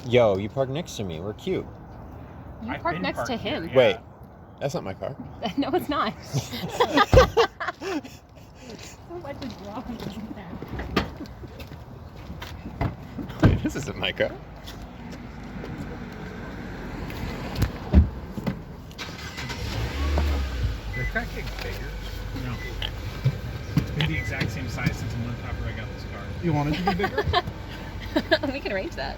Yo, you parked next to me. We're cute. You parked next to him. Here, yeah. Wait, that's not my car. No, it's not. What is wrong with that? Wait, this isn't my car. The crack getting bigger? No. It's been the exact same size since a month after I got this car. You want it to be bigger? We can arrange that.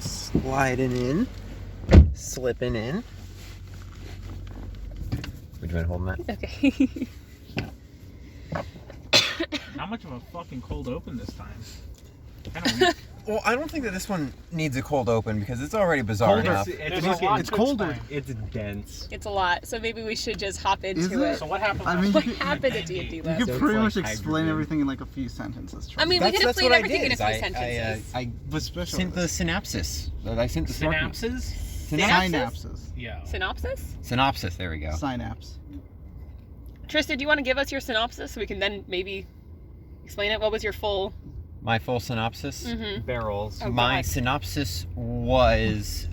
Sliding in. Slipping in. Would you mind holding that? Okay. Not much of a fucking cold open this time. Kind of Well, I don't think that this one needs a cold open because it's already bizarre enough. It's colder. It's dense. It's a lot, so maybe we should just hop into it? it. So what happened? I mean, What you could- happened at D&D You last could week? pretty like much explain hydrogen. everything in like a few sentences. I mean, we can explain what I everything in a did, few is sentences. I But special. sent the synopsis. I sent the Synapses? synapses. Yeah. Synopsis? Synopsis, there we go. Synapse. Tristan, do you want to give us your synopsis so we can then maybe explain it? What was your full... My full synopsis? Mm-hmm. Barrels. Oh, My God. synopsis was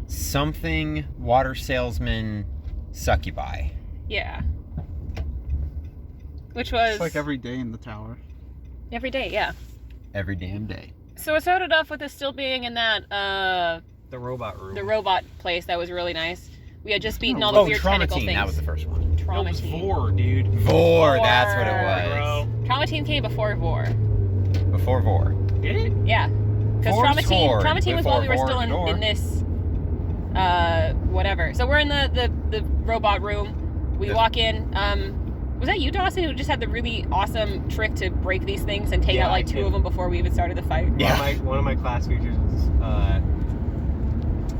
something water salesman succubi. Yeah. Which was... It's like every day in the tower. every day, yeah. Every damn day. So it started off with us still being in that, The robot room. the robot place that was really nice. We had just beaten all the weird tentacle things. That was the first one. It Trauma was Team. Vor, dude. Vor, that's what it Bro. was. Trauma Team came before Vor. Before Vor. Did it? Yeah. Because Vor's Trauma Team was while we were before still Vor, in this, whatever. So we're in the robot room. We walk in. Was that you, Dawson, who just had the really awesome trick to break these things and take Yeah, out like I two did. of them before we even started the fight? Yeah. One of my class features is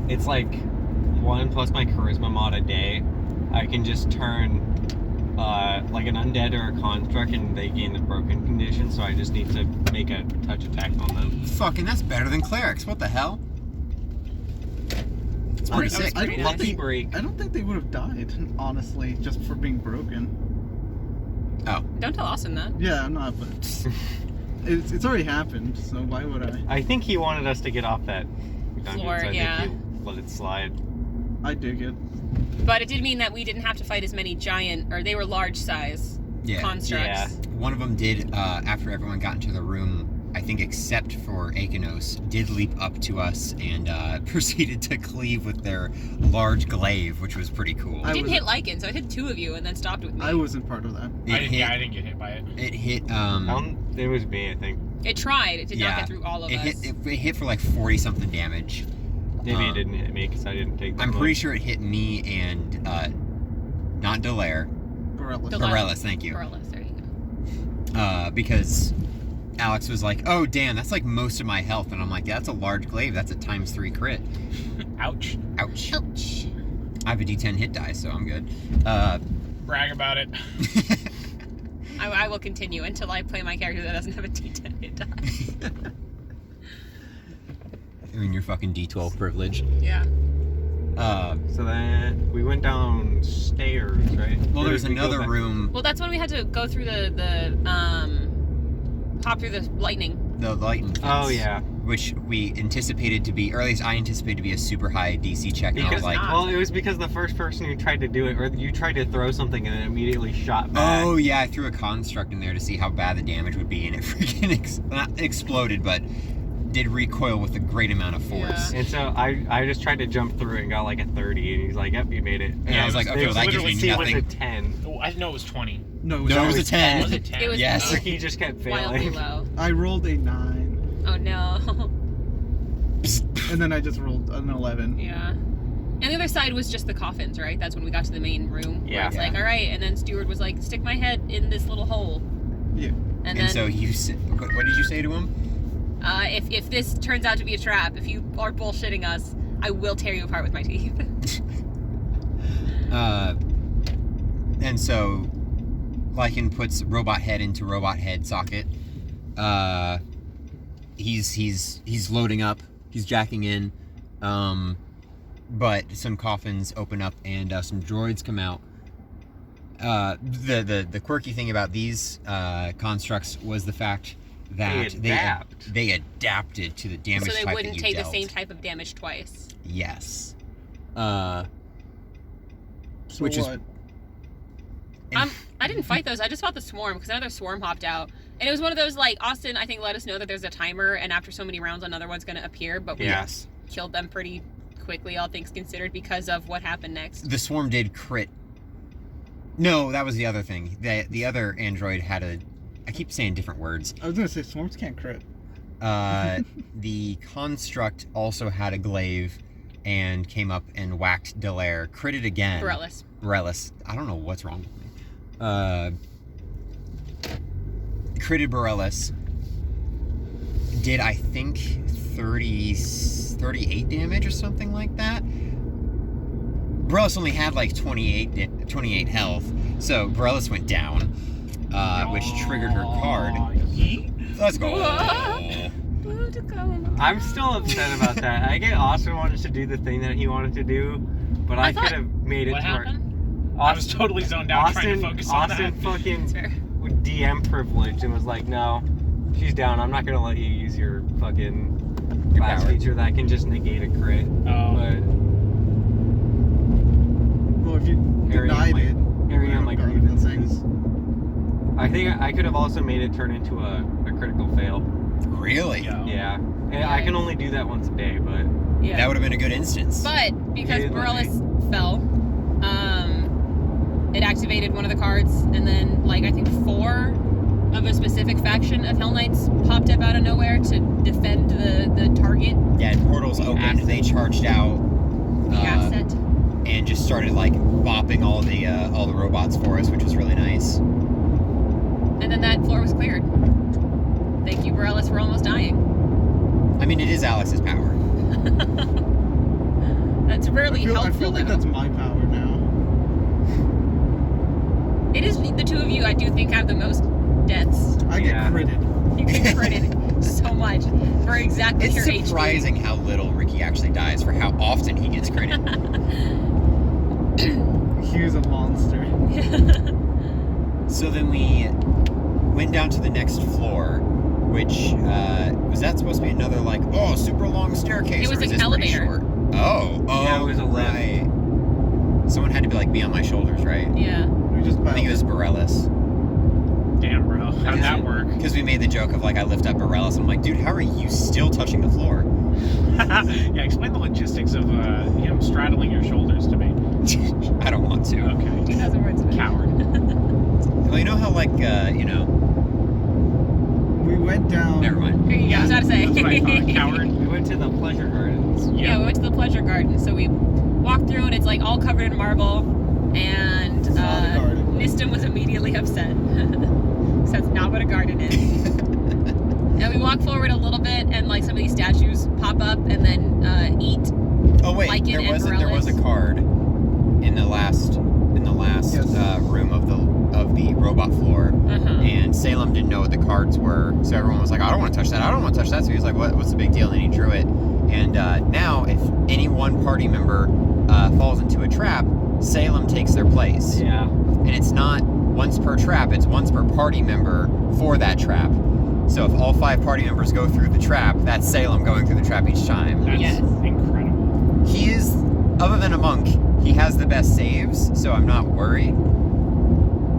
it's like 1 plus my charisma mod a day. I can just turn like an undead or a construct and they gain the broken condition, so I just need to make a touch attack on them. Fucking, that's better than clerics. What the hell? It's pretty I- sick. I don't Lucky think- break. I don't think they would have died, honestly, just for being broken. Don't tell Austin that. Yeah, I'm not, but it's already happened, so why would I? I think he wanted us to get off that dungeon, Floor, so I yeah. think he let it slide. I dig it. But it did mean that we didn't have to fight as many giant, or they were large size constructs. Yeah. One of them did, after everyone got into the room, I think except for Akanos, did leap up to us and proceeded to cleave with their large glaive, which was pretty cool. It I didn't was- hit Lycan, so it hit two of you and then stopped with me. I wasn't part of that. It hit, I didn't get hit by it. it hit, It was me, I think. It tried. It did not Yeah. get through all of us. it hit for like 40 something damage. Maybe it didn't hit me because I didn't take that I'm much. pretty sure it hit me and, not Delaire, Borellis. Delilah. Borellis, thank you. Borellis, there you go. Because Alex was like, oh damn, that's like most of my health, and I'm like, yeah, that's a large glaive, that's a ×3 crit. Ouch. Ouch. Ouch. I have a D10 hit die, so I'm good. Brag about it. I will continue until I play my character that doesn't have a D10 hit die. I mean, your fucking D12 privilege. Yeah. So then we went downstairs, right? Well, Or there's did we go another back? room, Well, that's when we had to go through hop through the lightning. the lightning fence. Oh, yeah. Which we anticipated to be, or at least I anticipated to be a super high DC check, and I was Because, like, well, it was because the first person who tried to do it, or you tried to throw something and it immediately shot back. oh yeah, I threw a construct in there to see how bad the damage would be, and it freaking not exploded, but did recoil with a great amount of force. Yeah. And so I just tried to jump through it and got like a 30, and he's like, yep, you made it. And Yeah, I was like, okay, well, that gives me literally nothing. was a 10. Oh, I know it was 20. No, No, it was a 10. Was it 10? It was Yes. So he just kept wildly failing. low. I rolled a 9, Oh no. and then I just rolled an 11. Yeah. And the other side was just the coffins, right? That's when we got to the main room. Where Yeah. it's like, all right, and then Stewart was like, stick my head in this little hole. Yeah. And And then, so what did you say to him? if this turns out to be a trap, if you are bullshitting us, I will tear you apart with my teeth. And so Lycan puts robot head into robot head socket. He's loading up. He's jacking in. But some coffins open up and some droids come out. The quirky thing about these constructs was the fact that they adapted to the damage So they type wouldn't that you take dealt. the same type of damage twice. Yes. So Which is- what? I didn't fight those. I just fought the swarm because another swarm hopped out. And it was one of those, like, Austin, I think, let us know that there's a timer, and after so many rounds, another one's going to appear. But we Yes. killed them pretty quickly, all things considered, because of what happened next. The swarm did crit. No, that was the other thing. The other android had a. I keep saying different words. I was gonna say swarms can't crit. The construct also had a glaive and came up and whacked Delaire. Critted again. Borellis. I don't know what's wrong with me. Critted Borellis. Did, I think, 38 damage or something like that. Borellis only had like 28 health, so Borellis went down, which triggered her card. Let's go. I'm still upset about that. I get Austin wanted to do the thing that he wanted to do, but I could have made it What to where happened? I was totally zoned out trying to focus on Austin that. fucking That's fair. DM privilege and was like, no, she's down. I'm not gonna let you use your fucking class power. feature that can just negate a crit. Oh. But Well, if you denied it, area on my grievances. grievances. I think I could have also made it turn into a critical fail. Really? Yeah. And I can only do that once a day, but Yeah. That would have been a good instance. But because Yeah, Borellis fell, it activated one of the cards, and then, like, I think 4 of a specific faction of Hell Knights popped up out of nowhere to defend the target, Yeah, portals opened. They charged out. the asset. And just started like bopping all the robots for us, which was really nice. And then that floor was cleared. Thank you, Borellis, for almost dying. I mean, it is Alex's power. That's rarely I helpful, feel like though. that's my power now. It is the two of you, I do think, have the most deaths. I get Yeah. critted. You get credit so much for exactly It's your HP. surprising how little Ricky actually dies for how often he gets credit. He's a monster. So then we went down to the next floor, which was that supposed to be another like super long staircase? It was or is an this pretty elevator. short? Oh, Yeah, it was a lift. right. Someone had to be on my shoulders, right? Yeah. We just I think it was Borellis. Damn, bro. How did that work? Because we made the joke of I lift up Borellis, and I'm like, dude, how are you still touching the floor? Yeah, explain the logistics of him straddling your shoulders to me. I don't want to. Okay. 2,000 words of it. Coward. Well, you know how we went down. never mind. Here you go. I was about to say. That's what I thought. Coward. we went to the pleasure gardens. Yeah, we went to the pleasure garden. So we walked through, and it's like all covered in marble. And It's not a garden. Nistum was immediately upset. So that's not what a garden is. And we walk forward a little bit, and like some of these statues pop up, and then eat. Oh wait, Lycan there and was a Borellis. card in the last Yes. room of the robot floor, Uh-huh. and Salem didn't know what the cards were, so everyone was like, I don't want to touch that. I don't want to touch that. So he was like, what's the big deal? And he drew it. And now, if any one party member falls into a trap, Salem takes their place. Yeah. And it's not once per trap, it's once per party member for that trap. So if all 5 party members go through the trap, that's Salem going through the trap each time. That's Yes. incredible. He is, other than a monk, he has the best saves, so I'm not worried.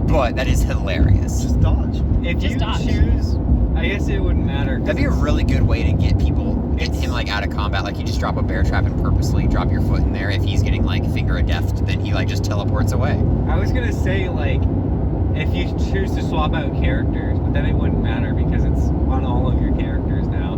But that is hilarious. Just dodge. If Just you dodge. choose, I guess it wouldn't matter. 'cause That'd be a really good way to get It's- him out of combat. Like you just drop a bear trap and purposely drop your foot in there. If he's getting finger of death, then he just teleports away. I was gonna say if you choose to swap out characters, but then it wouldn't matter because it's on all of your characters now.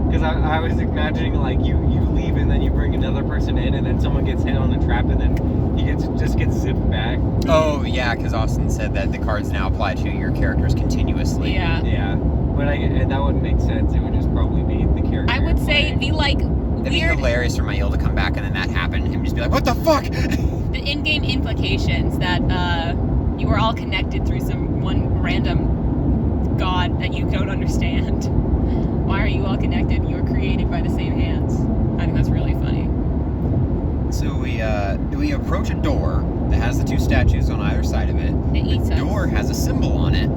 Because I was imagining you leave and then you bring another person in and then someone gets hit on the trap and then he just gets zipped back. Oh yeah, because Austin said that the cards now apply to your characters continuously. Yeah. Yeah, but that wouldn't make sense. It would just probably be the character. I would you're say playing. the That'd be weird, hilarious for Mael to come back and then that happened and him just be like, what the fuck? the in-game implications that you are all connected through one random god that you don't understand. Why are you all connected? You were created by the same hands. I think that's really funny. So we approach a door that has the two statues on either side of it. It eats The us. door has a symbol on it.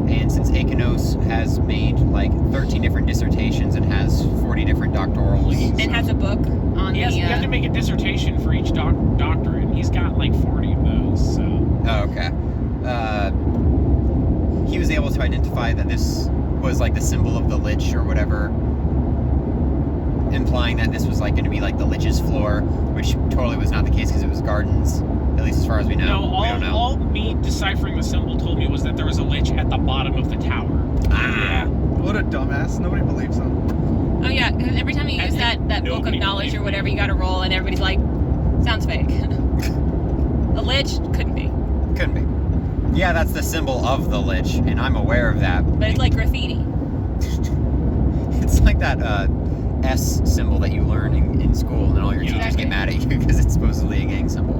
And since Akanos has made like 13 different dissertations and has 40 different doctorals, And has a book on Yes, the. you have to make a dissertation for each doctorate. He's got like 40 of those, so. Oh, okay. He was able to identify that this was like the symbol of the Lich or whatever, implying that this was like going to be like the Lich's floor, which totally was not the case because it was gardens, at least as far as we know. No, We don't know. all me deciphering the symbol told me was that there was a lich at the bottom of the tower. Ah, What a dumbass. Nobody believes him. Oh yeah, because every time you use that book of Nobody knowledge or believed whatever, me. you got to roll, and everybody's like, sounds fake. A lich couldn't be, couldn't be. Yeah, that's the symbol of the Lich, and I'm aware of that. but it's like graffiti. It's like that S symbol that you learn in school, and all your Yeah. teachers get mad at you because it's supposedly a gang symbol.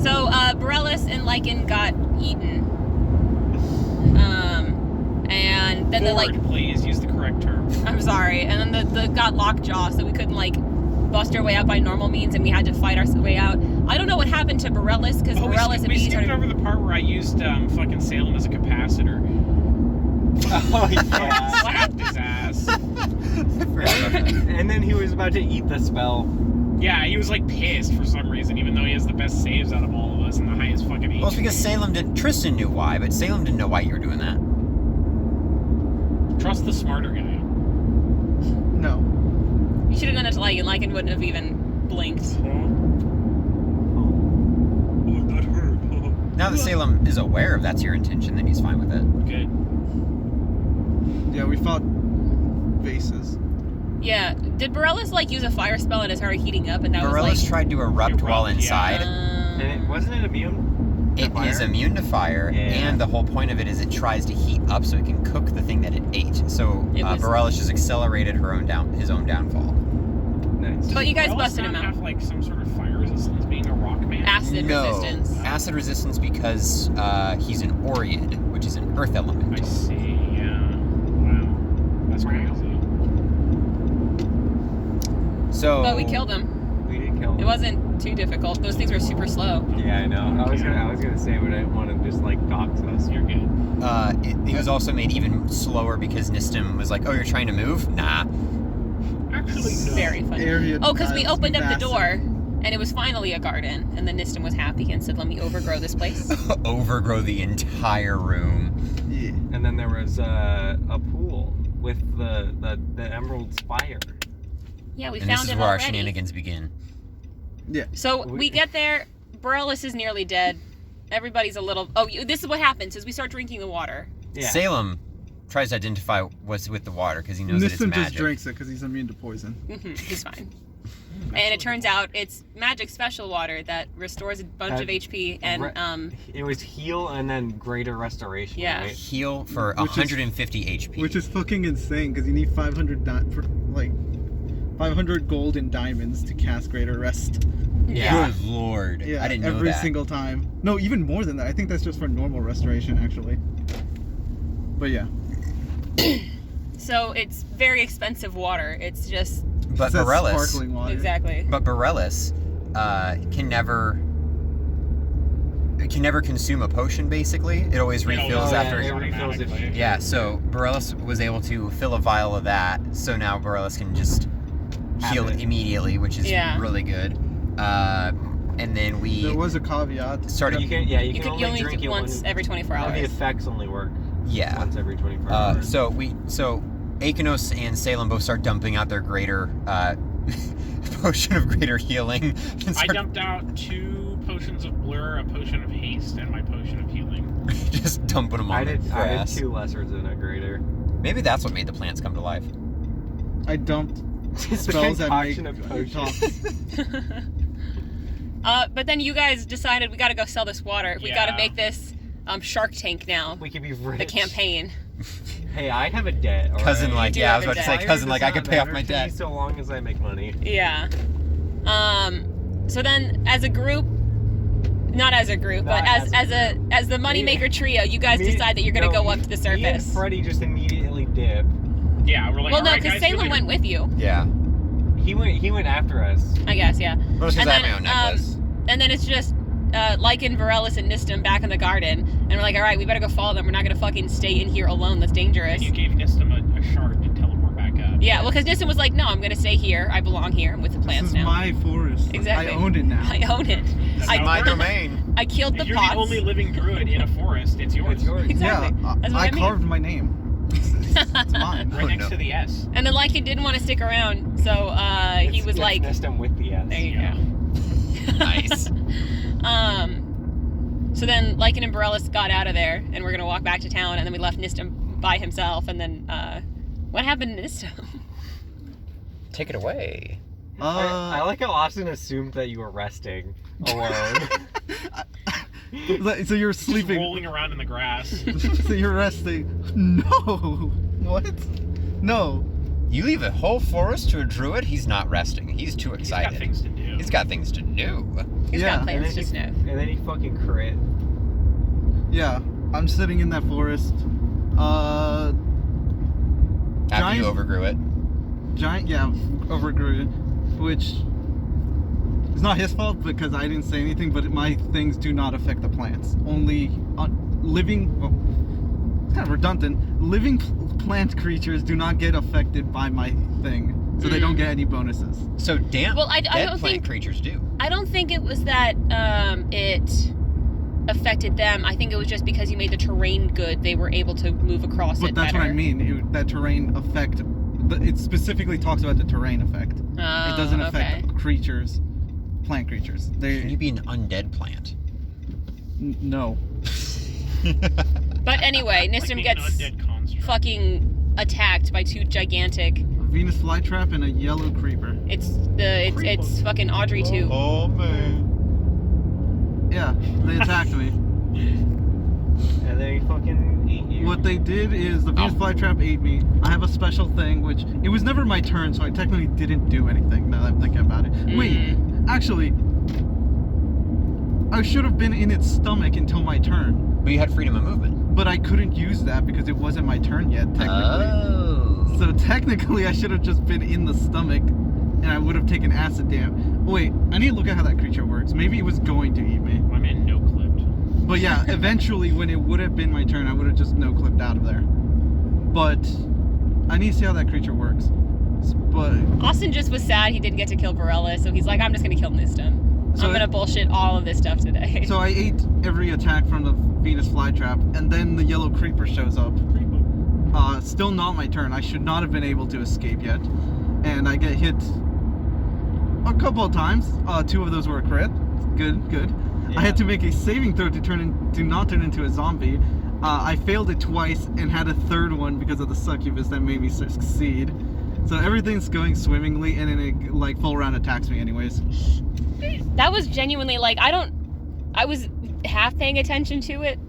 So Borellus and Lycan got eaten, and then Forward, please use the correct term. I'm sorry, and then the got lockjaw, so we couldn't like bust our way out by normal means, and we had to fight our way out. I don't know what happened to Borellus because Oh, Borellus we immediately skipped started. over the part where I used fucking Salem as a capacitor. Oh yeah. Slapped his ass. And then he was about to eat the spell. Yeah, he was like pissed for some reason, even though he has the best saves out of all of us and the highest fucking HP. Well, it's because Salem didn't. Tristan knew why, but Salem didn't know why you were doing that. Trust the smarter guy. No. You should have done it to Lycan. Lycan wouldn't have even blinked. Oh, that hurt. Now that Salem is aware of that's your intention, then he's fine with it. Good. Yeah, we fought vases. Yeah. Did Borellus like use a fire spell and it started heating up, and that Borellus was like. tried to erupt while Erupt, yeah. inside. And it wasn't it immune? to It is fire? immune to fire, Yeah. and the whole point of it is it tries to heat up so it can cook the thing that it ate. So It was- Borellus just accelerated his own downfall. Nice. But you guys Does busted him Borellus not out. have like some sort of fire resistance being a rock man? Acid No, resistance. acid resistance because he's an Oread, which is an earth I elemental. see, yeah. Wow. That's crazy. So, But we killed him. We did kill him. It wasn't too difficult. Those things were super slow. Yeah, I know. I was gonna say, but I didn't want to just like dox us. You're good. it was also made even slower because Nistim was like, "Oh, you're trying to move? Nah." Actually, no. Very funny. Area Oh, because we tiles opened up the massive. door, and it was finally a garden, and then Nistim was happy and said, "Let me overgrow this place." Overgrow the entire room. Yeah. And then there was a pool with the emerald spire. Yeah, we And found this is it where our already. shenanigans begin. Yeah. So we get there. Borellus is nearly dead. Everybody's a little. Oh, this is what happens: is we start drinking the water. Yeah. Salem tries to identify what's with the water because he knows that it's Nissim magic. just drinks it because he's immune to poison. He's fine. And it turns out it's magic special water that restores a bunch of HP and It was heal and then greater restoration. Yeah. Right? Heal for Which is- 150 HP. Which is fucking insane because you need 500 gold and diamonds to cast Greater Rest. yeah. Good lord. Yeah, I didn't know every that. single time. No, even more than that. I think that's just for normal restoration, actually. But yeah. So it's very expensive water. It's just But That's Borellus, sparkling water. exactly. but Borellus can never consume a potion. Basically, it always refills yeah, after. it refills it. Yeah, so Borellus was able to fill a vial of that, so now Borellus can just heal Have it. immediately, which is Yeah. really good. And then we There was a caveat. started. You can You only drink do it it once when, every 24 The hours. effects only work Yeah. once every 24 hours. So Akanos and Salem both start dumping out their greater potion of greater healing. And I start dumped out 2 potions of blur, a potion of haste, and my potion of healing. just dumping them on I did the grass. 2 lessers and a greater. Maybe that's what made the plants come to life. I dumped It's a spells that make concoction of potions. talk. But then you guys decided we got to go sell this water. We got to Yeah. make this Shark Tank now. We could be rich. The campaign. Hey, I have a debt. all Cousin, right? like, do yeah, I have was a about to debt. say, cousin, Why like, does I it could not pay off matter my to me debt. So long as I make money. Yeah. So then, as a group, not as a group, but Not as the moneymaker trio, you guys Me- decide that you're gonna no, go up to the Me and surface. Freddie just immediately dip. Yeah, we're like, Well, no, "Alright, because guys, Salem see you went later." with you. Yeah. He went after us. I guess, yeah. Well, because And I have then, my own necklace. and then it's just Lycan, Varellis, and Nistum back in the garden, and we're like, all right, we better go follow them. We're not gonna fucking stay in here alone. That's dangerous. And you gave Nistum a shard to teleport back up. Yeah, well, because Nistum was like, no, I'm gonna stay here. I belong here. I'm with the plants This is now. my forest. Exactly. I own it now. I own it. This I- is my domain. I killed the If you're pots. the only living druid in a forest, it's yours. It's yours. Exactly. Yeah, That's what I I mean. carved my name. It's mine. Right Oh, next no. to the S. And then Lycan didn't want to stick around, so he was like, Nestum with the S. there you Yeah. go. Nice. So then Lycan and Varellis got out of there, and we're gonna walk back to town, and then we left Nistum by himself, and then what happened to Nistum? Take it away. I like how Austin assumed that you were resting alone. So you're Just sleeping. rolling around in the grass. So you're resting. No. What? No. You leave a whole forest to a druid? He's not resting. He's too He's got excited. things to do. He's got things to do. He's Yeah, got plans to and sniff. and then he fucking crit. Yeah. I'm sitting in that forest. After Giant- you overgrew it. Giant, yeah, overgrew it, which is not his fault because I didn't say anything, but my things do not affect the plants. Only living, well, it's kind of redundant, living plant creatures do not get affected by my thing, so they don't get any bonuses. So damn. Well, I dead don't plant think- creatures do. I don't think it was that it affected them. I think it was just because you made the terrain good, they were able to move across But it that's better. what I mean, that terrain effect, it specifically talks about the terrain effect. Oh, It doesn't affect okay. creatures, plant creatures. Can you They, be an undead plant? no. But anyway, Like Nistum being an gets undead construct. fucking attacked by two gigantic. Venus flytrap and a yellow creeper. It's fucking Audrey too. Oh man. Yeah, they attacked me. And then he fucking ate you. What they did is the Venus Oh. flytrap ate me. I have a special thing, which it was never my turn, so I technically didn't do anything. Now that I'm thinking about it. Wait, actually, I should have been in its stomach until my turn, But you had freedom of movement. but I couldn't use that because it wasn't my turn yet. Technically, Oh. so technically I should have just been in the stomach, and I would have taken acid damage. Wait, I need to look at how that creature works. Maybe it was going to eat me. My man no clipped. But yeah, eventually when it would have been my turn, I would have just no-clipped out of there. But I need to see how that creature works. But Austin just was sad he didn't get to kill Varela, so he's like, I'm just gonna kill Nistum. So I'm gonna bullshit all of this stuff today. so I ate every attack from the Venus flytrap, and then the yellow creeper shows up. Still not my turn. I should not have been able to escape yet. And I get hit a couple of times. Two of those were a crit. Good, good. I had to make a saving throw to not turn into a zombie. I failed it twice and had a third one because of the succubus that made me succeed. So everything's going swimmingly, and then it like full round attacks me anyways. That was genuinely like I was half paying attention to it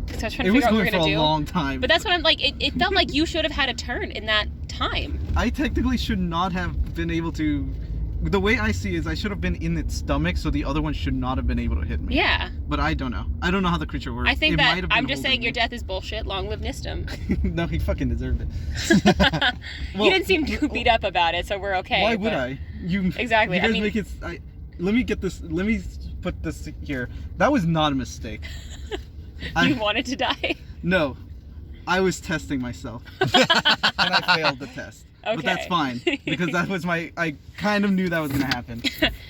because I was trying to It was figure out what we going were for gonna a do. long time. But that's what I'm like. It felt like you should have had a turn in that time. I technically should not have been able to. The way I see it is I should have been in its stomach, so the other one should not have been able to hit me. Yeah, But I don't know. I don't know how the creature works. I think It that might have I'm been just saying holding your me. death is bullshit. Long live Nistum. No, he fucking deserved it. You Well, didn't seem too beat up about it, so we're okay. Why would but- I? You Exactly, You I guys mean- make it. Let me get this. Let me put this here. That was not a mistake. You wanted to die. No, I was testing myself, and I failed the test. But that's Okay. fine because that was my. I kind of knew that was gonna happen.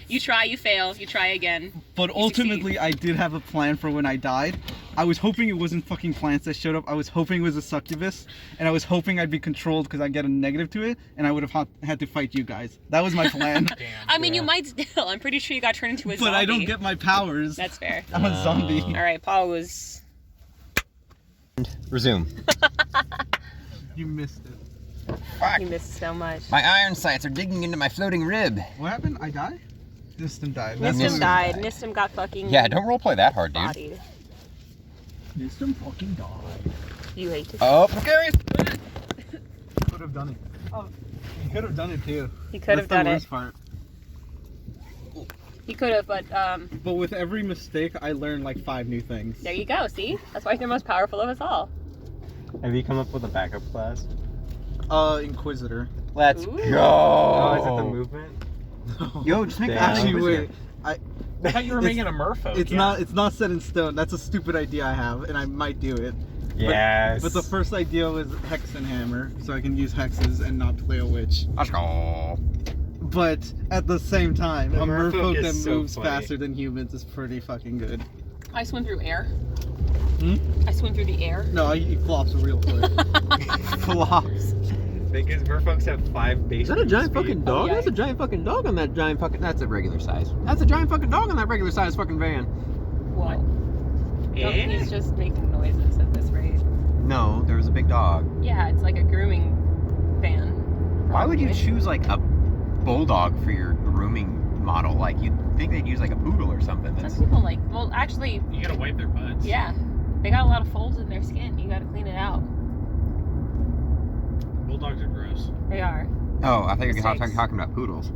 You try, you fail, you try again. But ultimately, I did have a plan for when I died. I was hoping it wasn't fucking plants that showed up. I was hoping it was a succubus, and I was hoping I'd be controlled because I'd get a negative to it, and I would have had to fight you guys. That was my plan. Damn. I mean, you might still. I'm pretty sure you got turned into a zombie. But I don't get my powers. That's fair. I'm a zombie. All right, Paul was. Resume. You missed it. Fuck. You missed so much. My iron sights are digging into my floating rib. What happened? I died? Nistum died. That's Nistum Nistum died. died. Nistum got fucking. Yeah, don't roleplay that hard, dude. bodied. Nistum fucking died. You hate to. Oh, scary. Could have done it. Oh, he could have done it too. He could have That's done the it. worst part. He could have, but But with every mistake, I learned like 5 new things. there you go. See, that's why you're the most powerful of us all. Have you come up with a backup class? Inquisitor. Let's Ooh. go. Oh, is it the movement? Yo, just make Damn. Actually, Actually, wait. wait. I thought you were making a merfolk. It's yeah. not set in stone. That's a stupid idea I have, and I might do it. Yes. But the first idea was Hexenhammer, so I can use hexes and not play a witch. Let's go. But at the same time, The a merfolk merfolk is that so moves funny. faster than humans is pretty fucking good. I swim through air. Hmm? I swim through the air. No, he flops real quick. Flops. Because merfolks have 5 base. Is that a giant speed. fucking dog? yeah. That's a giant fucking dog on that giant fucking. That's a regular size. That's a giant fucking dog on that regular size fucking van. Whoa. No, Eh? he's just making noises at this rate. No, there was a big dog. Yeah, it's like a grooming van. Why would you probably. choose like a bulldog for your grooming model? Like you'd think they'd use like a poodle or something. Some That's people like, well, actually, You gotta wipe their butts. yeah. They got a lot of folds in their skin. You gotta clean it out. Bulldogs are gross. They are. oh, I thought you were Mistakes. talking about poodles.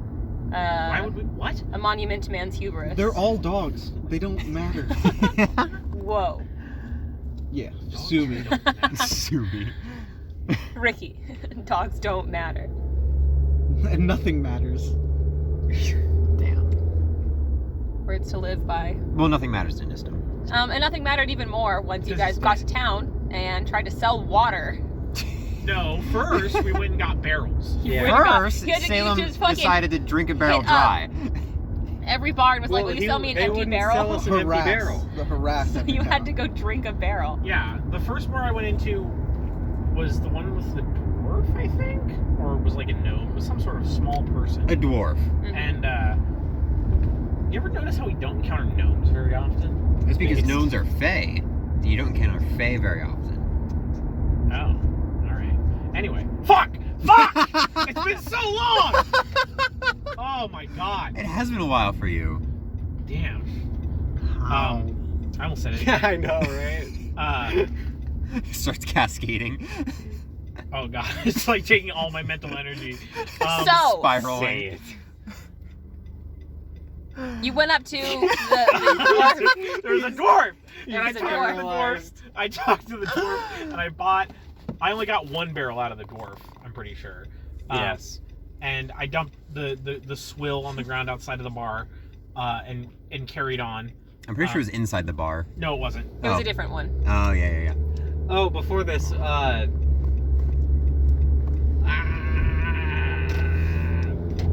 Why would we? What? A monument to man's hubris. They're all dogs. They don't matter. Whoa. Yeah, Dogs sue me. don't matter. Sue me. Ricky, dogs don't matter. And nothing matters. Damn. Words to live by. Well, nothing matters in Nistum. And nothing mattered even more once you Because guys got to town and tried to sell water. No, first we went and got barrels. Yeah. Would've got- First, you had to- you Salem just fucking decided to drink a barrel hit up. dry. Every bar and was like, will you he- sell me an they empty wouldn't barrel? sell us an empty Harass. barrel. The harass. every You had town. to go drink a barrel. Yeah, the first bar I went into was the one with the dwarf, I think, or it was like a gnome. It was some sort of small person. A dwarf. Mhm. And you ever notice how we don't encounter gnomes very often? That's because It's- gnomes are fey. You don't encounter fey very often. Oh, all right. Anyway, fuck! It's been so long. Oh my god! It has been a while for you. Damn. How? I almost said it. Yeah, I know, right? Starts cascading. Oh god, it's like taking all my mental energy. So- Spiraling. Say it. You went up to the There was a dwarf, and I There's a talked to the dwarf. dwarf. I talked to the dwarf, and I only got 1 barrel out of the dwarf. I'm pretty sure. Yes. And I dumped the swill on the ground outside of the bar, and carried on. I'm pretty sure it was inside the bar. No, it wasn't. It was Oh. a different one. Oh, yeah. Oh, before this,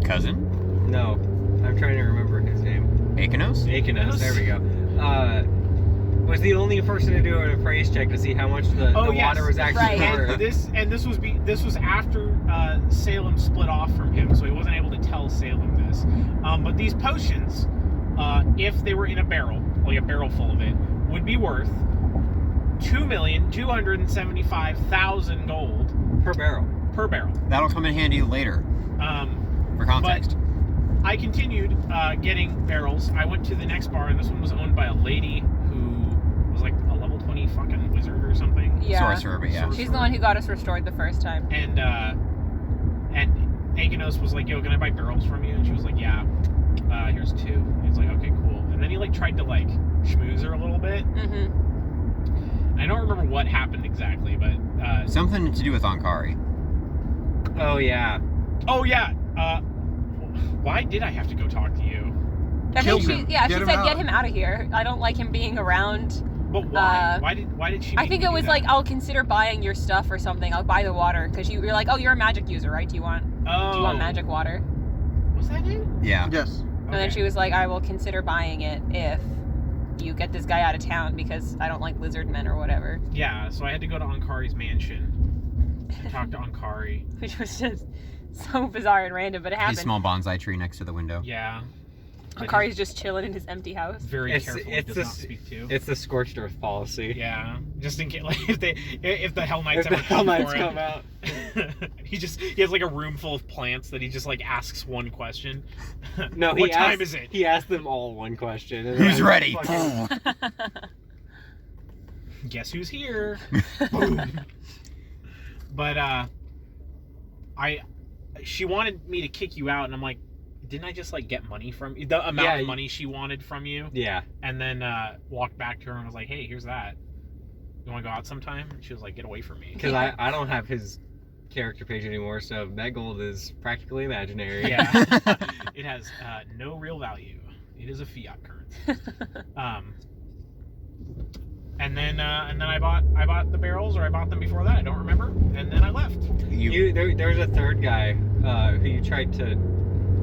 Cousin? no. I'm trying to remember his name. Akanos? Akanos, there we go. Was the only person to do an appraise check to see how much the yes. water was actually Right. worth. And this was after Salem split off from him, so he wasn't able to tell Salem this. But these potions, if they were in a barrel, like a barrel full of it, would be worth 2,275,000 gold Per barrel. per barrel. That'll come in handy later, for context. I continued getting barrels. I went to the next bar, and this one was owned by a lady who was like a level 20 fucking wizard or something. Yeah. Sorcerer, but yeah. She's the one who got us restored the first time. And Aganos was like, "Yo, can I buy barrels from you?" And she was like, "Yeah, here's 2." And he's like, "Okay, cool." And then he like tried to like schmooze her a little bit. Mm-hmm. I don't remember what happened exactly, but Something to do with Ankari. Oh, yeah. oh yeah. Why did I have to go talk to you? I Kill think him. she Get said him get out." him out of here. I don't like him being around. But why? Uh, Why did she? I make think me it do was that? like, I'll consider buying your stuff or something. I'll buy the water because you're like, oh, you're a magic user, right? Do you want magic water? Was that it? Yeah. Yes. And then she was like, I will consider buying it if you get this guy out of town because I don't like lizard men or whatever. Yeah, so I had to go to Ankari's mansion and talk to Ankari. Which was just so bizarre and random, but it His happened. small bonsai tree next to the window. Yeah. Akari's just chilling in his empty house. Very It's- careful. it's does a not s- speak to. It's the scorched earth policy. Yeah, just in case, like if the Hell Knights If the ever Hell come Knights for him, come out. he has like a room full of plants that he just like asks one question. No, what time is it? He asked them all one question. and Who's then ready? fucking- Guess who's here? Boom. But she wanted me to kick you out, and I'm like, didn't I just like get money from you? The amount of money she wanted from you, Yeah. and then walked back to her and was like, hey, here's that. You want to go out sometime? And she was like, get away from me. Because I don't have his character page anymore, so that gold is practically imaginary. Yeah, it has no real value. It is a fiat currency. And then I bought the barrels, or I bought them before that. I don't remember. And then I left. There was a third guy who you tried to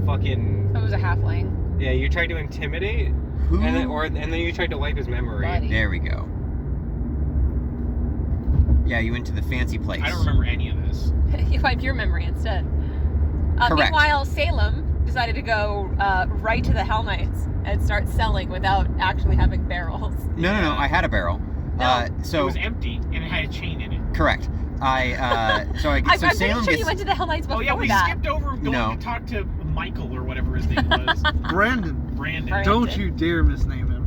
fucking. That was a halfling. Yeah, you tried to intimidate, Who? and then you tried to wipe his memory. Buddy. There we go. Yeah, you went to the fancy place. I don't remember any of this. You wiped your memory instead. Correct. Meanwhile, Salem decided to go right to the Hell Knights and start selling without actually having barrels. No, I had a barrel. No. It So was empty and it had a chain in it. correct. So I'm pretty Salem sure gets. you went to the Hell Knights before Oh yeah, we that. skipped over going No. to talk to Michael or whatever his name was. Brandon, Brandon. Right. don't you dare misname him.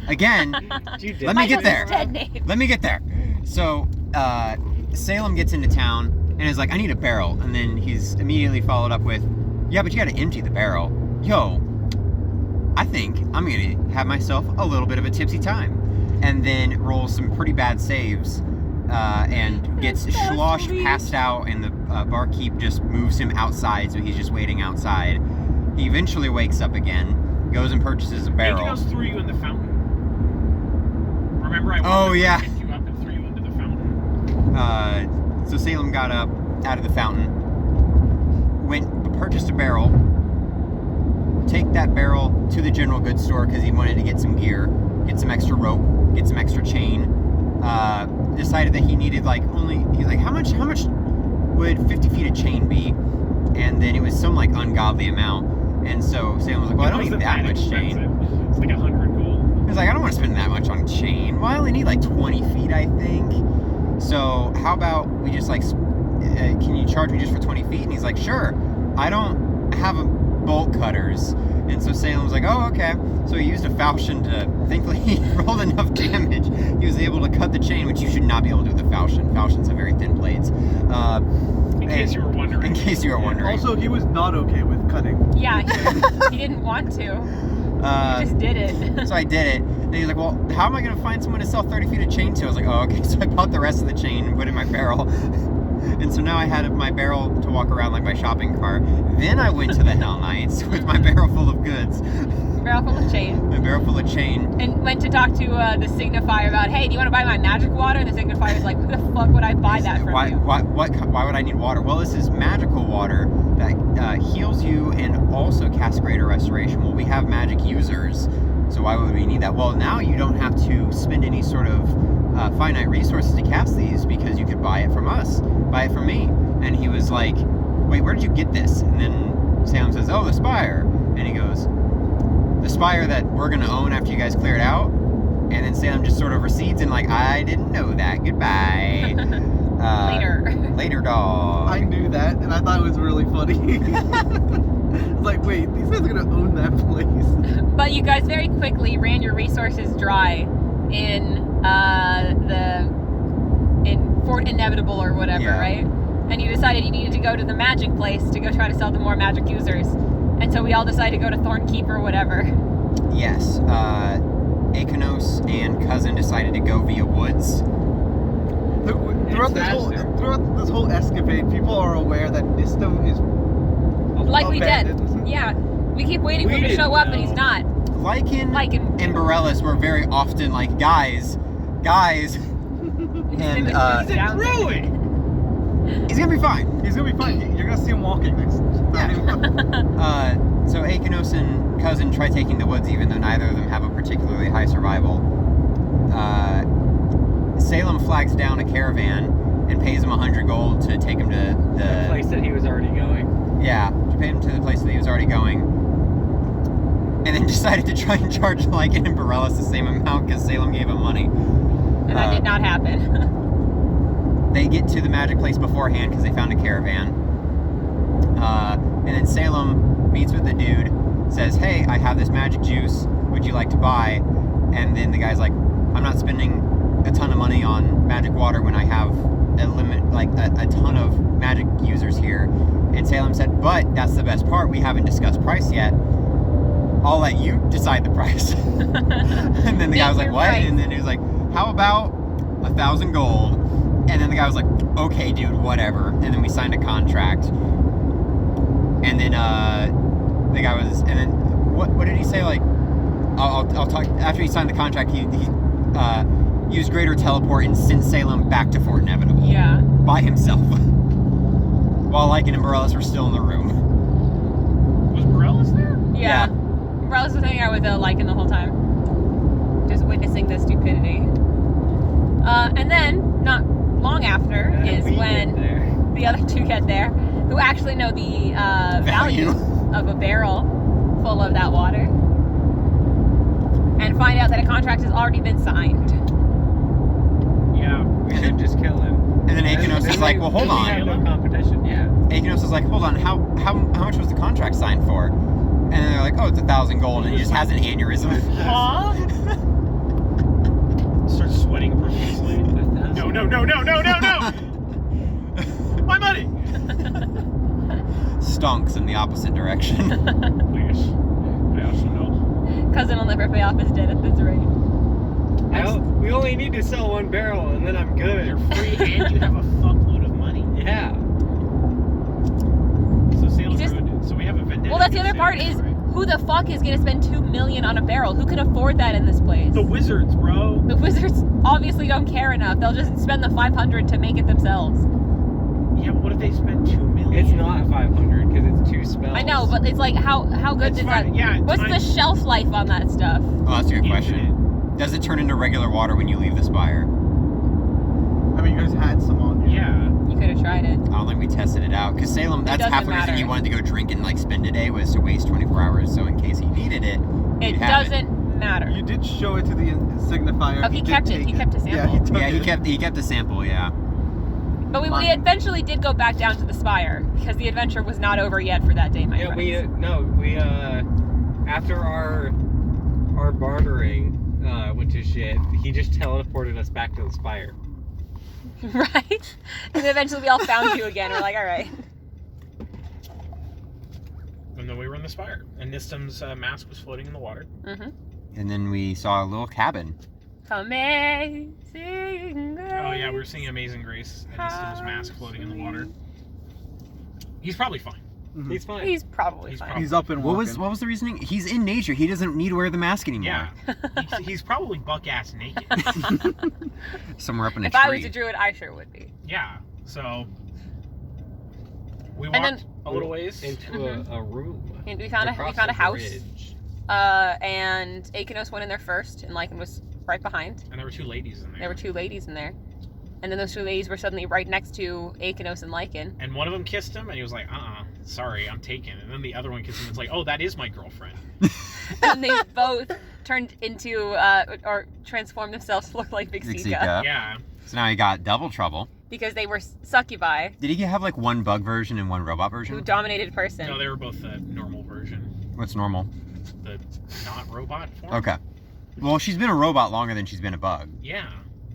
Again, You did. Let me get Michael's there. his dead name. let me get there. So Salem gets into town and is like, I need a barrel, and then he's immediately followed up with, yeah, but you got to empty the barrel. Yo, I think I'm gonna have myself a little bit of a tipsy time, and then rolls some pretty bad saves, and gets That's so sloshed, sweet. passed out, and the barkeep just moves him outside, so he's just waiting outside. He eventually wakes up again, goes and purchases a barrel. Akenos threw you in the fountain. Remember, I Oh, wanted to yeah. pick you up and threw you into the fountain. So Salem got up out of the fountain, purchased a barrel, take that barrel to the general goods store because he wanted to get some gear, get some extra rope, get some extra chain. Decided that he needed he's like, how much would 50 feet of chain be? And then it was some ungodly amount. And so Salem was like, well, I don't It need wasn't that much chain. expensive. It's like 100 gold. He was like, I don't want to spend that much on chain. Well, I only need 20 feet, I think. So how about we just can you charge me just for 20 feet? And he's like, sure. I don't have bolt cutters. And so Salem was like, oh, okay. So he used a falchion to, thankfully he rolled enough damage. He was able to cut the chain, which you should not be able to do with a falchion. Falchions have very thin blades. In case you were wondering. In case you were wondering. Also, he was not okay with cutting. Yeah, he didn't want to. He just did it. So I did it. And he was like, well, how am I going to find someone to sell 30 feet of chain to? I was like, oh, okay. So I bought the rest of the chain and put it in my barrel. And so now I had my barrel to walk around like my shopping cart. Then I went to the Hell Knights with my barrel full of goods. Barrel full of chain. My barrel full of chain. And went to talk to the signifier about, hey, do you want to buy my magic water? And the signifier's like, who the fuck would I buy that from you? Why would I need water? Well, this is magical water that heals you and also casts greater restoration. Well, we have magic users, so why would we need that? Well, now you don't have to spend any sort of finite resources to cast these because you could buy it from us, buy it from me. And he was like, wait, where did you get this? And then Sam says, oh, the Spire. And he goes, the Spire that we're going to own after you guys clear it out? And then Sam just sort of recedes and I didn't know that. Goodbye. Later, dog. I knew that, and I thought it was really funny. I was like, wait, these guys are gonna own that place. But you guys very quickly ran your resources dry in Fort Inevitable or whatever, Yeah. right? And you decided you needed to go to the magic place to go try to sell to more magic users. And so we all decided to go to Thornkeep or whatever. Yes. Akenos and Cousin decided to go via woods. Throughout this whole escapade, people are aware that Nistum is Likely dead. abandoned. Yeah. We keep waiting for him to didn't show up and know. he's not. Lycan and Borellis were very often like, guys. And He's He's a down there. druid! he's gonna be fine. He's gonna be fine. You're gonna see him walking next. So Akenos and Cousin try taking the woods, even though neither of them have a particularly high survival. Salem flags down a caravan and pays him 100 gold to take him to The place that he was already going. Yeah, to pay him to the place that he was already going. And then decided to try and charge Lycan and Borellis the same amount because Salem gave him money. And that did not happen. They get to the magic place beforehand because they found a caravan. And then Salem meets with the dude, says, hey, I have this magic juice. Would you like to buy? And then the guy's like, I'm not spending a ton of money on magic water when I have a ton of magic users here. And Salem said, but that's the best part. We haven't discussed price yet. I'll let you decide the price. And then the guy was like, what? And then he was like, how about 1,000 gold? And then the guy was like, okay, dude, whatever. And then we signed a contract. And then the guy was, and then what did he say? Like, I'll talk after he signed the contract. He used greater teleport and sent Salem back to Fort Inevitable. Yeah. By himself. While Lycan and Morellis were still in the room. Was Morellis there? Yeah. Morales was hanging out with Lycan the whole time. Just witnessing the stupidity. And then, not long after, is when the other two get there, who actually know the value of a barrel full of that water, and find out that a contract has already been signed. Yeah. We should just kill him. And then Akanos is like, well, hold We have on. no competition. Yeah. Akanos is like, hold on, how much was the contract signed for? And then they're like, oh, it's 1,000 gold, and he just has an aneurysm. Huh? Starts sweating profusely. No. My money! Stonks in the opposite direction. I also know. Cousin will never pay off his debt at this rate. We only need to sell one barrel, and then I'm good. You're free and you have a fuckload of money. Yeah. So Salem's just- ruined it. So we have a vendetta. Well, that's the other against part Salem, is, right? who the fuck is gonna spend $2 million on a barrel? Who could afford that in this place? The wizards, bro. The wizards obviously don't care enough. They'll just spend the $500 to make it themselves. Yeah, but what if they spend $2 million? It's not 500 because it's 2 spells. I know, but it's like, how good It's is fine. that? Yeah, What's the time- shelf life on that stuff? Oh, that's a good question. Infinite. Does it turn into regular water when you leave the spire? I mean, you guys had some on you. Yeah. You could have tried it. I don't think we tested it out. Because Salem, that's doesn't half the reason he matter. wanted to go drink and like spend a day was to waste 24 hours. So in case he needed it, It he'd have doesn't matter. You did show it to the signifier. Oh, he did kept it. take He kept a sample. Yeah, he took Yeah, it. he kept the sample. Yeah. But we eventually did go back down to the spire because the adventure was not over yet for that day, my Yeah, friends. we after our bartering went to shit, he just teleported us back to the spire. Right? And eventually we all found you again. We're like, all right. And then we were in the spire. And Nistam's mask was floating in the water. Mm-hmm. And then we saw a little cabin. Amazing Grace. Oh, yeah, we were singing Amazing Grace. And Nistam's mask floating in the water. He's probably fine. Mhm. He's fine. He's probably He's fine. probably- He's up and What walking. was the reasoning? He's in nature. He doesn't need to wear the mask anymore. Yeah. He's probably buck-ass naked. Somewhere up in a If tree. I was a druid, I sure would be. Yeah. So... We And walked then- a little ways. into a room. And we found across a the house. bridge. And Akanos went in there first, and Lycan was right behind. And there were 2 ladies in there. There were 2 ladies in there. And then those 2 ladies were suddenly right next to Akanos and Lycan. And one of them kissed him, and he was like, sorry, I'm taken. And then the other one kissed him, and it's like, oh, that is my girlfriend. And they both turned into, or transformed themselves to look like Big Sika. Sika. Yeah. So now he got double trouble. Because they were succubi Did he have like one bug version and one robot version? who dominated person. No, they were both the normal version. What's normal? The not robot form. Okay. Well, she's been a robot longer than she's been a bug. Yeah.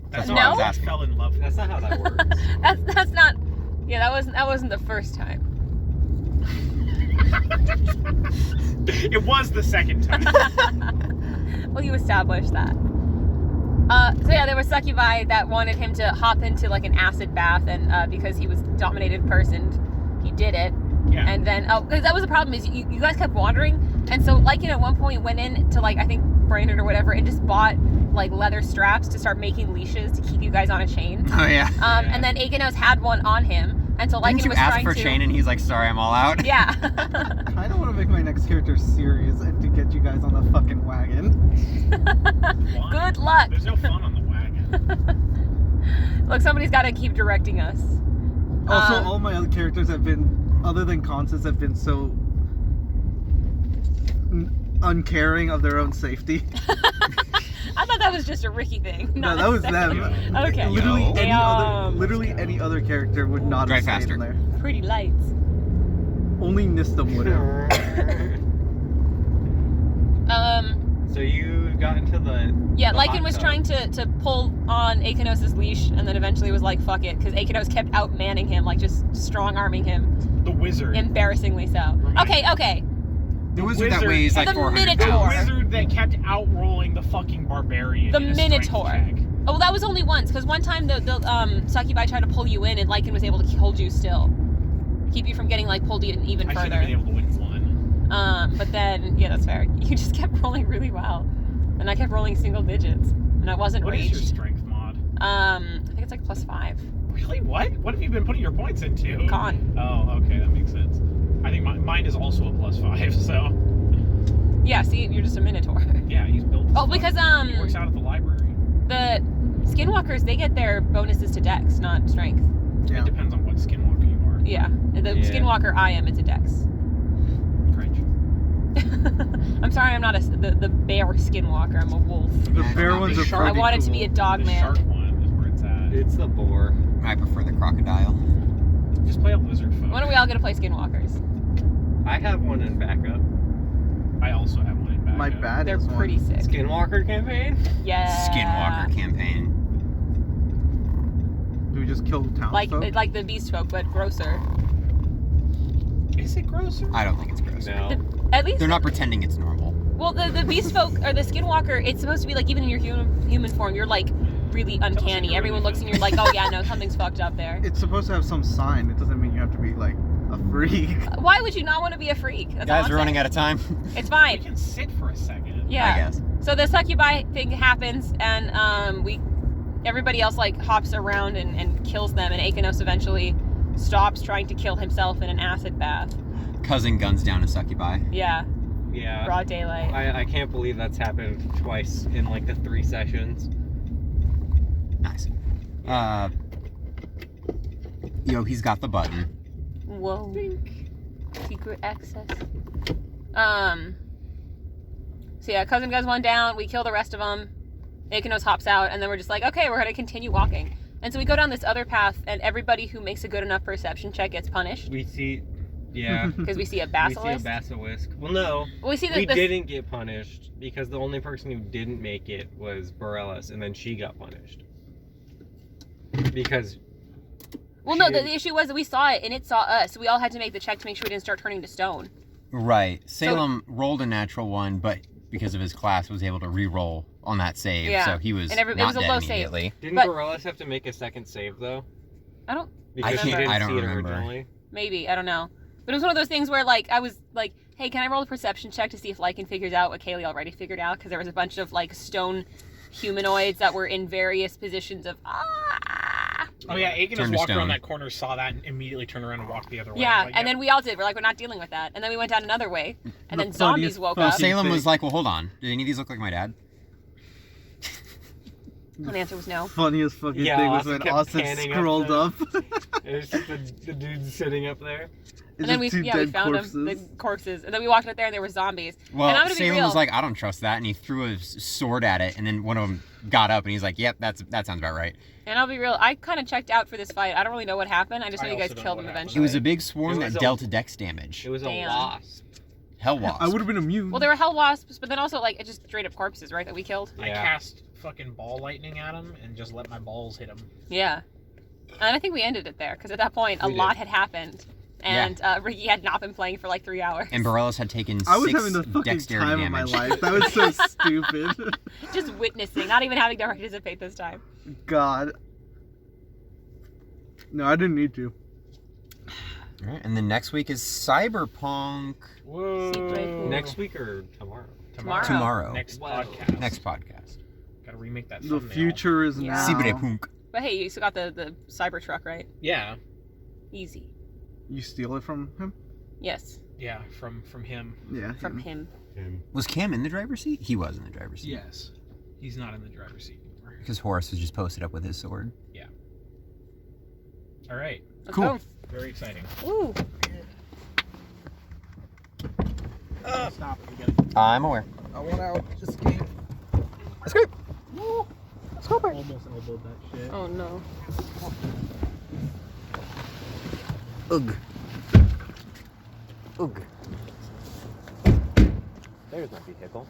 That's what I I was No. asking. fell in love with. That's not how that works. That's not. Yeah, that wasn't the first time. It was the second time. Well, you established that. So yeah, there was succubi that wanted him to hop into like an acid bath, and because he was dominated person, he did it. Yeah. And then, because that was the problem is you guys kept wandering, and so Lycan at one point went in to like I think Brandon or whatever, and just bought like leather straps to start making leashes to keep you guys on a chain. Oh yeah. And then Akanos had one on him, and so Lycan Didn't you was ask trying for to. Shane and he's like, sorry, I'm all out? Yeah. I don't want to make my next character serious and to get you guys on the fucking wagon. Why? Good luck. There's no fun on the wagon. Look, somebody's got to keep directing us. Also, Um, all my other characters have been, other than Constance, have been so uncaring of their own safety. I thought that was just a Ricky thing. No, not that was necessarily- them. Okay. Literally Yo. literally any other character would not Drive have stayed faster. in there. Pretty lights. Only Nistam would have. So you got into the Yeah, the Lycan hot was tub. trying to pull on Akanos' leash, and then eventually was like, fuck it, because Akanos kept outmanning him, like just strong-arming him, The wizard. embarrassingly so. Remind- Okay. The wizard that wizard- weighs like The 400 Minotaur. The pounds. wizard that kept outrolling the fucking barbarian. The in a strength Minotaur. check. Oh, that was only once, because one time the succubi tried to pull you in, and Lycan was able to hold you still. Keep you from getting, like, pulled even I should have further. been able to win one. But then, yeah, that's fair. You just kept rolling really well. And I kept rolling single digits. And I wasn't What is raged. your strength mod? I think it's like +5. Really? What? What have you been putting your points into? Con. Oh, okay, that makes sense. I think mine is also a +5, so. Yeah, see, you're just a Minotaur. Yeah, he's built. Oh, because, He works out at the library. the Skinwalkers, they get their bonuses to Dex, not Strength. Yeah. It depends on what skinwalker you are. Yeah. The Yeah. Skinwalker I am, it's a Dex. Cringe. I'm sorry, I'm not the bear Skinwalker. I'm a wolf. The Yeah, bear not ones the are shark. I pretty wanted to cool. be a dog The man. shark one is where it's at. It's the boar. I prefer the crocodile. Just play a lizard folk. When are we all gonna play Skinwalkers? I have one in backup. I also have one in back. My bad They're is one. pretty sick. Skinwalker campaign? Yeah. Skinwalker campaign. Do we just kill the town Like folk? like the beast folk, but grosser. Is it grosser? I don't think it's gross. No. At least They're not pretending it's normal. Well, the beast folk or the Skinwalker, it's supposed to be like even in your human form, you're like really uncanny. you're Everyone really looks and you're like, oh yeah, no, something's fucked up there. It's supposed to have some sign. It doesn't mean you have to be like a freak. Why would you not want to be a freak? That's all Guys, I'm we're running saying. out of time. It's We fine. can sit for a second. Yeah. I guess. So the succubi thing happens, and everybody else like hops around and kills them, and Akanos eventually stops trying to kill himself in an acid bath. Cousin guns down a succubi. Yeah, Yeah. broad daylight. I can't believe that's happened twice in like the 3 sessions. Nice. Yo, he's got the button. Whoa. Secret access. So yeah, cousin goes one down. We kill the rest of them. Akanos hops out, and then we're just like, okay, we're gonna continue walking. And so we go down this other path, and everybody who makes a good enough perception check gets punished We see, yeah. because we see a We basilisk. see a basilisk. Well, no. we see We the didn't get punished because the only person who didn't make it was Borellis, and then she got punished. Because Well, she no, the didn't- issue was that we saw it and it saw us. So we all had to make the check to make sure we didn't start turning to stone. Right. Salem rolled a natural one, but because of his class, was able to re-roll on that save. Yeah. So he was And it not was a dead low save. immediately. didn't But- Borellis have to make a second save though? I don't, Because I she can't- didn't I don't see it remember. originally. maybe, I don't know. But it was one of those things where, like, I was like, hey, can I roll a perception check to see if Lycan figures out what Kaylee already figured out? Because there was a bunch of, like, stone humanoids that were in various positions of, Oh yeah, Turn Akanos to walked around stone. that corner, saw that, and immediately turned around and walked the other way. Yeah, Like, and then we all did. We're like, we're not dealing with that. And then we went down another way, and The then zombies funniest woke Well, up. fucking- Salem thing. was like, well, hold on. Did any of these look like my dad? And the answer was no. Funniest fucking Yeah, thing was Austin when kept Austin panning up scrolled there. up. It's just the dude sitting up there. And then we, two yeah, we dead found corpses. them, the corpses. And then we walked out there, and there were zombies. Well, and I'm gonna be Salem real. was like, I don't trust that, and he threw his sword at it, and then one of them got up, and he's like, yep, that sounds about right. And I'll be real, I kind of checked out for this fight. I don't really know what happened. I just know I you guys also don't killed know them what happened. It eventually. was a big swarm It that was a- dealt dex damage. It was a Damn. wasp. Hell wasp. I would have been immune. Well, there were hell wasps, but then also, like, it's just straight up corpses, right, that we killed? I Yeah. cast fucking ball lightning at him and just let my balls hit him. Yeah. And I think we ended it there, because at that point, a We did. lot had happened. And Ricky had not been playing for like 3 hours. And Borellis had taken I was 6 having the fucking dexterity time damage. of my life. That was so stupid. Just witnessing, not even having to participate this time. God. No, I didn't need to. All right, and then next week is Cyberpunk. Whoa. Secret. Next week or tomorrow? Tomorrow. Next Wow. podcast. Next podcast. Gotta remake that The thumbnail. future is Yeah. now. Cyberpunk. But hey, you still got the Cybertruck, right? Yeah. Easy. You steal it from him? Yes, Yeah, from him. Yeah. from him. Was Cam in the driver's seat? He was in the driver's seat. Yes. He's not in the driver's seat anymore. Because Horace was just posted up with his sword. All right. Let's Cool. Very exciting. go. Ooh. Stop. We gotta I'm aware. I want out. Escape. Escape! almost elbowed that shit. Oh no. Ugh. Ugh. There's my vehicle.